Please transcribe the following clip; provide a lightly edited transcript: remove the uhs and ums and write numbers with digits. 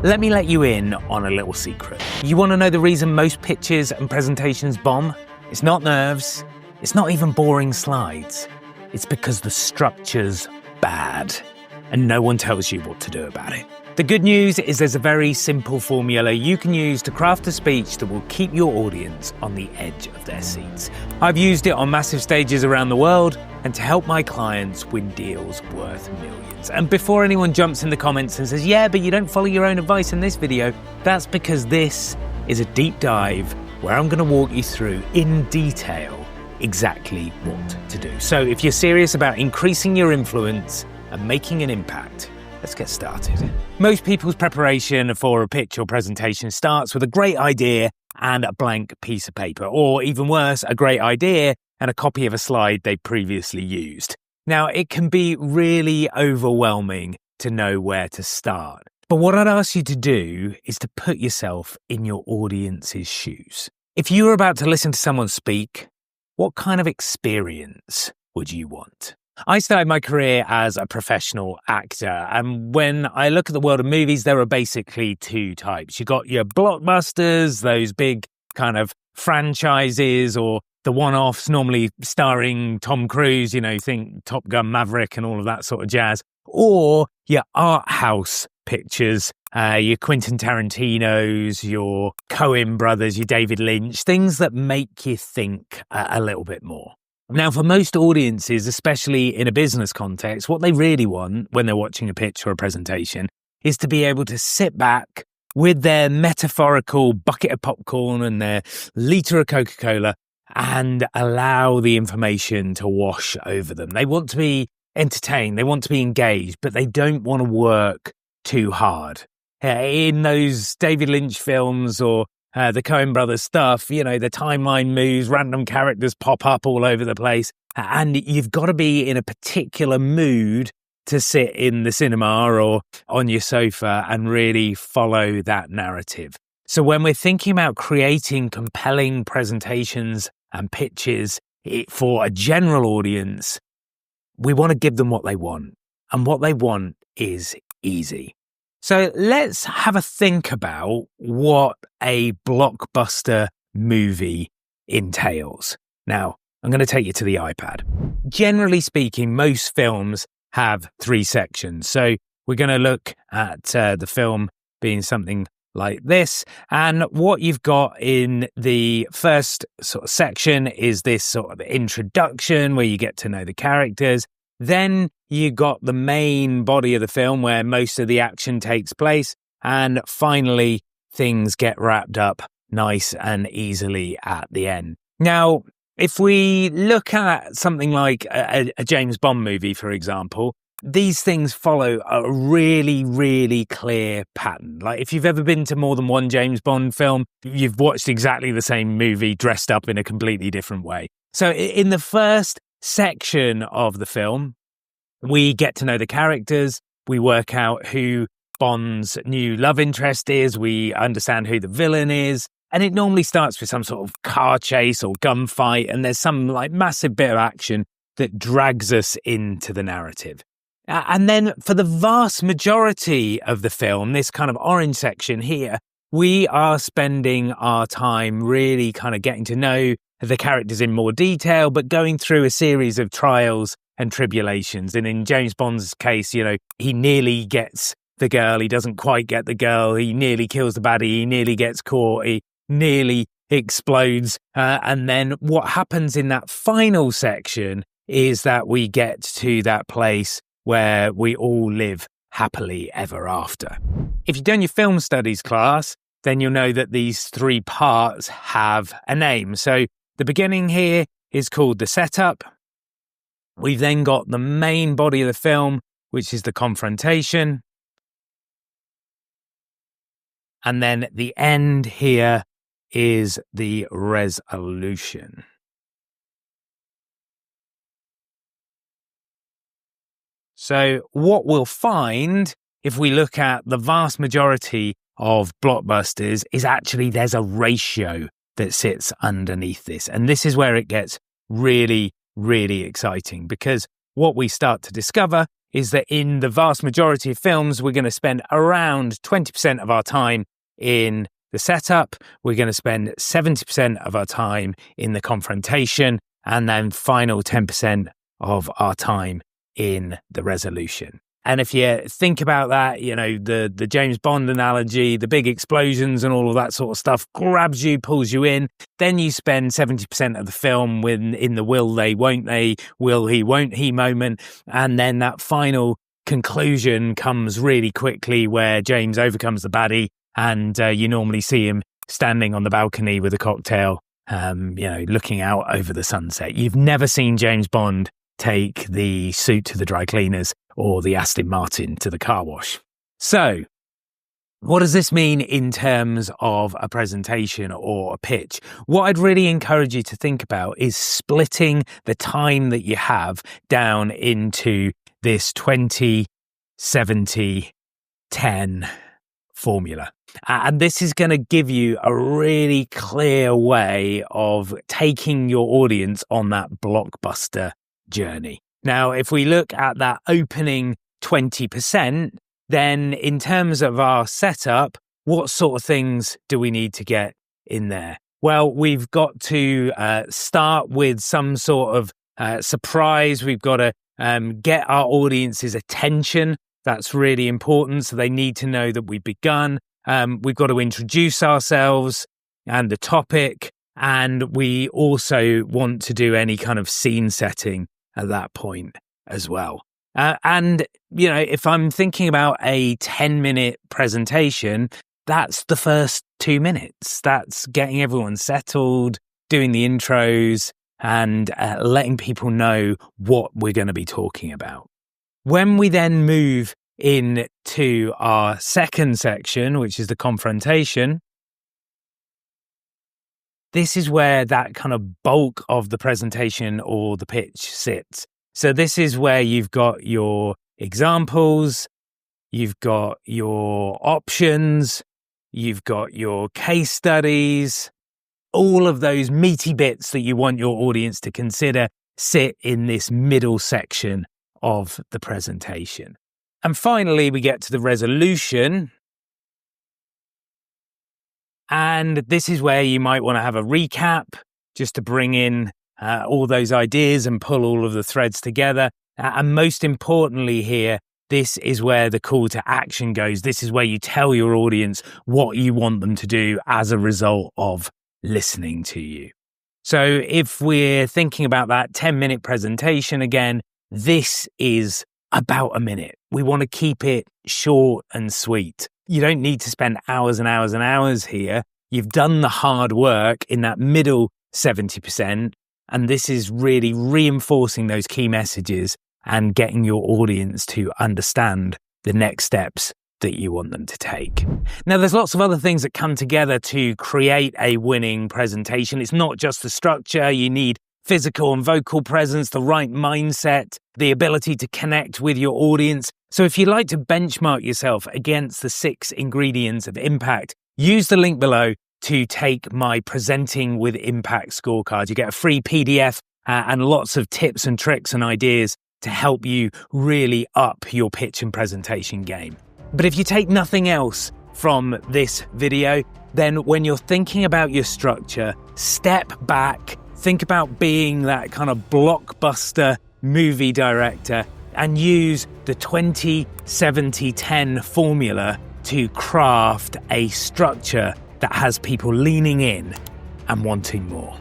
Let me let you in on a little secret. You want to know the reason most pitches and presentations bomb? It's not nerves. It's not even boring slides. It's because the structure's bad, and no one tells you what to do about it. The good news is there's a very simple formula you can use to craft a speech that will keep your audience on the edge of their seats. I've used it on massive stages around the world and to help my clients win deals worth millions. And before anyone jumps in the comments and says, yeah, but you don't follow your own advice in this video, that's because this is a deep dive where I'm going to walk you through in detail exactly what to do. So if you're serious about increasing your influence and making an impact, let's get started. Most people's preparation for a pitch or presentation starts with a great idea and a blank piece of paper, or even worse, a great idea and a copy of a slide they previously used. Now, it can be really overwhelming to know where to start. But what I'd ask you to do is to put yourself in your audience's shoes. If you were about to listen to someone speak, what kind of experience would you want? I started my career as a professional actor, and when I look at the world of movies, there are basically two types. You got your blockbusters, those big kind of franchises, or the one-offs, normally starring Tom Cruise, think Top Gun Maverick and all of that sort of jazz, or your art house pictures, your Quentin Tarantino's, your Coen brothers, your David Lynch, things that make you think a little bit more. Now, for most audiences, especially in a business context, what they really want when they're watching a pitch or a presentation is to be able to sit back with their metaphorical bucket of popcorn and their litre of Coca-Cola and allow the information to wash over them. They want to be entertained, they want to be engaged, but they don't want to work too hard. In those David Lynch films or the Coen brothers stuff, the timeline moves, random characters pop up all over the place, and you've got to be in a particular mood to sit in the cinema or on your sofa and really follow that narrative. So when we're thinking about creating compelling presentations and pitches for a general audience, we want to give them what they want, and what they want is easy. So let's have a think about what a blockbuster movie entails. Now, I'm going to take you to the iPad. Generally speaking, most films have 3 sections. So we're going to look at the film being something like this. And what you've got in the first sort of section is this sort of introduction where you get to know the characters. Then you got the main body of the film where most of the action takes place. And finally, things get wrapped up nice and easily at the end. Now, if we look at something like a James Bond movie, for example, these things follow a really, really clear pattern. Like if you've ever been to more than one James Bond film, you've watched exactly the same movie dressed up in a completely different way. So in the first section of the film, we get to know the characters, we work out who Bond's new love interest is, we understand who the villain is, and it normally starts with some sort of car chase or gunfight, and there's some like massive bit of action that drags us into the narrative. And then for the vast majority of the film, this kind of orange section here, we are spending our time really kind of getting to know the characters in more detail, but going through a series of trials and tribulations. And in James Bond's case, he nearly gets the girl, he doesn't quite get the girl, he nearly kills the baddie, he nearly gets caught, he nearly explodes. And then what happens in that final section is that we get to that place where we all live happily ever after. If you've done your film studies class, then you'll know that these 3 parts have a name. So the beginning here is called the setup. We've then got the main body of the film, which is the confrontation. And then the end here is the resolution. So what we'll find if we look at the vast majority of blockbusters is actually there's a ratio that sits underneath this. And this is where it gets really, really exciting, because what we start to discover is that in the vast majority of films, we're going to spend around 20% of our time in the setup, we're going to spend 70% of our time in the confrontation, and then final 10% of our time in the resolution. And if you think about that, you know, the James Bond analogy, the big explosions and all of that sort of stuff grabs you, pulls you in. Then you spend 70% of the film in the will they, won't they, will he, won't he moment. And then that final conclusion comes really quickly where James overcomes the baddie and you normally see him standing on the balcony with a cocktail, looking out over the sunset. You've never seen James Bond take the suit to the dry cleaners or the Aston Martin to the car wash. So, what does this mean in terms of a presentation or a pitch? What I'd really encourage you to think about is splitting the time that you have down into this 20, 70, 10 formula. And this is going to give you a really clear way of taking your audience on that blockbuster journey. Now, if we look at that opening 20%, then in terms of our setup, what sort of things do we need to get in there? Well, we've got to start with some sort of surprise. We've got to get our audience's attention. That's really important. So they need to know that we've begun. We've got to introduce ourselves and the topic. And we also want to do any kind of scene setting at that point as well. And, you know, if I'm thinking about a 10-minute presentation, that's the first 2 minutes. That's getting everyone settled, doing the intros, and letting people know what we're going to be talking about. When we then move into our second section, which is the confrontation, this is where that kind of bulk of the presentation or the pitch sits. So this is where you've got your examples, you've got your options, you've got your case studies, all of those meaty bits that you want your audience to consider sit in this middle section of the presentation. And finally, we get to the resolution. And this is where you might want to have a recap just to bring in all those ideas and pull all of the threads together. And most importantly here, this is where the call to action goes. This is where you tell your audience what you want them to do as a result of listening to you. So if we're thinking about that 10-minute presentation again, this is about a minute. We want to keep it short and sweet. You don't need to spend hours and hours and hours here. You've done the hard work in that middle 70%, and this is really reinforcing those key messages and getting your audience to understand the next steps that you want them to take. Now, there's lots of other things that come together to create a winning presentation. It's not just the structure. You need physical and vocal presence, the right mindset, the ability to connect with your audience. So if you'd like to benchmark yourself against the 6 ingredients of impact, use the link below to take my Presenting with Impact scorecard. You get a free PDF and lots of tips and tricks and ideas to help you really up your pitch and presentation game. But if you take nothing else from this video, then when you're thinking about your structure, step back, think about being that kind of blockbuster movie director and use the 20-70-10 formula to craft a structure that has people leaning in and wanting more.